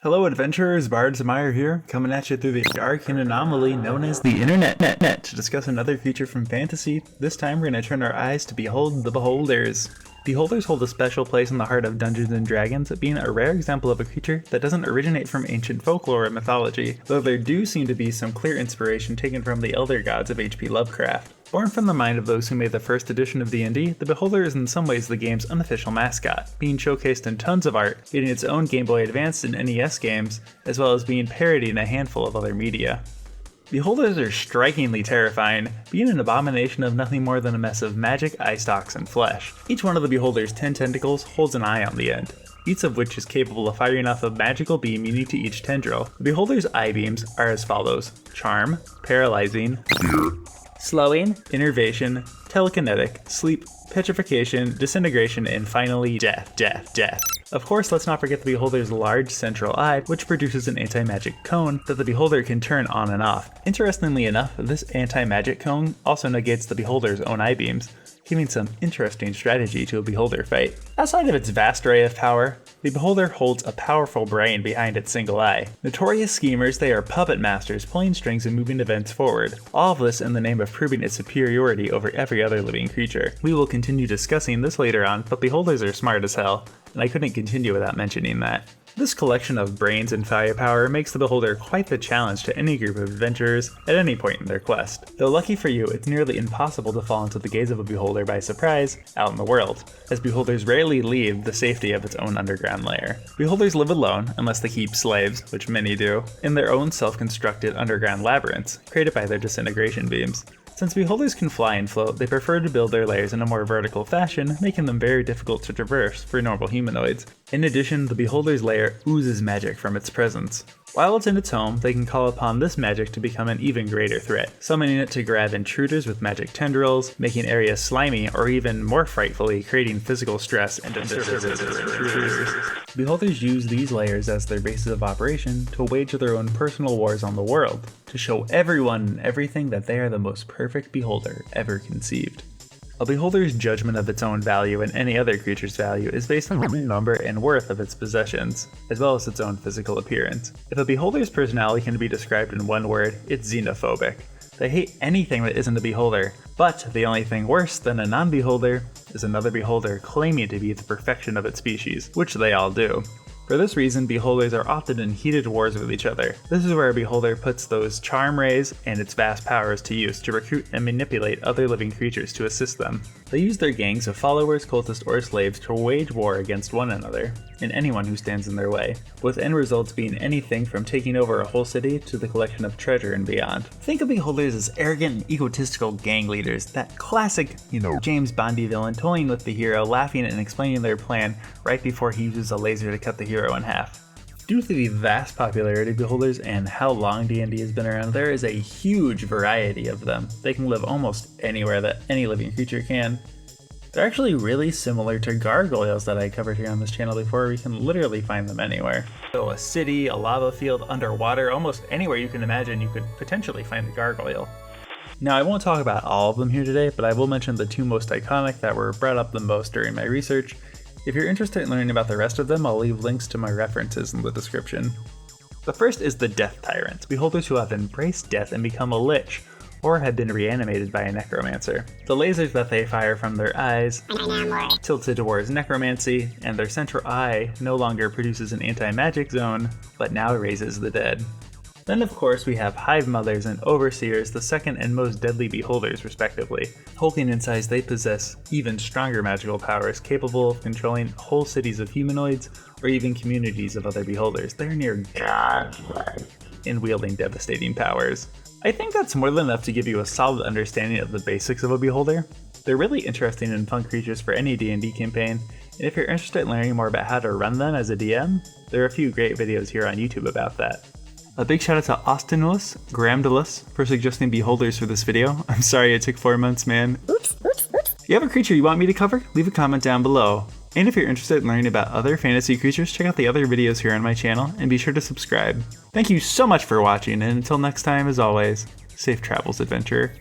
Hello adventurers, Bards Meyer here, coming at you through the arcane anomaly known as the Internet to discuss another creature from fantasy. This time we're going to turn our eyes to behold the Beholders. Beholders hold a special place in the heart of Dungeons & Dragons, being a rare example of a creature that doesn't originate from ancient folklore or mythology, though there do seem to be some clear inspiration taken from the elder gods of H.P. Lovecraft. Born from the mind of those who made the first edition of D&D, the Beholder is in some ways the game's unofficial mascot, being showcased in tons of art, getting its own Game Boy Advance and NES games, as well as being parodied in a handful of other media. Beholders are strikingly terrifying, being an abomination of nothing more than a mess of magic, eye stalks, and flesh. Each one of the Beholder's 10 tentacles holds an eye on the end, each of which is capable of firing off a magical beam unique to each tendril. The Beholder's eye beams are as follows: Charm, Paralyzing, Fear, Slowing, Innervation, Telekinetic, Sleep, Petrification, Disintegration, and finally Death. Of course, let's not forget the Beholder's large central eye, which produces an anti-magic cone that the Beholder can turn on and off. Interestingly enough, this anti-magic cone also negates the Beholder's own eye beams, giving some interesting strategy to a Beholder fight. Outside of its vast array of power, the Beholder holds a powerful brain behind its single eye. Notorious schemers, they are puppet masters, pulling strings and moving events forward. All of this in the name of proving its superiority over every other living creature. We will continue discussing this later on, but Beholders are smart as hell, and I couldn't continue without mentioning that. This collection of brains and firepower makes the Beholder quite the challenge to any group of adventurers at any point in their quest. Though lucky for you, it's nearly impossible to fall into the gaze of a Beholder by surprise out in the world, as Beholders rarely leave the safety of its own underground lair. Beholders live alone, unless they keep slaves, which many do, in their own self-constructed underground labyrinths, created by their disintegration beams. Since Beholders can fly and float, they prefer to build their lairs in a more vertical fashion, making them very difficult to traverse for normal humanoids. In addition, the Beholder's lair oozes magic from its presence. While it's in its home, they can call upon this magic to become an even greater threat, summoning it to grab intruders with magic tendrils, making areas slimy, or even more frightfully, creating physical stress and disturbance for intruders. Beholders use these layers as their bases of operation to wage their own personal wars on the world, to show everyone and everything that they are the most perfect Beholder ever conceived. A Beholder's judgment of its own value and any other creature's value is based on the number and worth of its possessions, as well as its own physical appearance. If a Beholder's personality can be described in one word, it's xenophobic. They hate anything that isn't a Beholder, but the only thing worse than a non-Beholder is another Beholder claiming to be the perfection of its species, which they all do. For this reason, Beholders are often in heated wars with each other. This is where a Beholder puts those charm rays and its vast powers to use to recruit and manipulate other living creatures to assist them. They use their gangs of followers, cultists, or slaves to wage war against one another, and anyone who stands in their way, with end results being anything from taking over a whole city to the collection of treasure and beyond. Think of Beholders as arrogant and egotistical gang leaders, that classic, James Bondy villain toying with the hero, laughing and explaining their plan right before he uses a laser to cut the hero in half. Due to the vast popularity of Beholders and how long D&D has been around, there is a huge variety of them. They can live almost anywhere that any living creature can. They're actually really similar to gargoyles that I covered here on this channel before. We can literally find them anywhere. So a city, a lava field, underwater, almost anywhere you can imagine you could potentially find a gargoyle. Now, I won't talk about all of them here today, but I will mention the two most iconic that were brought up the most during my research. If you're interested in learning about the rest of them, I'll leave links to my references in the description. The first is the Death Tyrants, Beholders who have embraced death and become a lich, or have been reanimated by a necromancer. The lasers that they fire from their eyes, tilted towards necromancy, and their central eye no longer produces an anti-magic zone, but now raises the dead. Then of course we have Hive Mothers and Overseers, the second and most deadly Beholders respectively. Hulking in size, they possess even stronger magical powers, capable of controlling whole cities of humanoids, or even communities of other Beholders. They're near godlike in wielding devastating powers. I think that's more than enough to give you a solid understanding of the basics of a Beholder. They're really interesting and fun creatures for any D&D campaign, and if you're interested in learning more about how to run them as a DM, there are a few great videos here on YouTube about that. A big shout out to Austinulus Gramdulus for suggesting Beholders for this video. I'm sorry it took 4 months, man. Oops. If you have a creature you want me to cover, leave a comment down below. And if you're interested in learning about other fantasy creatures, check out the other videos here on my channel, and be sure to subscribe. Thank you so much for watching, and until next time, as always, safe travels, adventurer.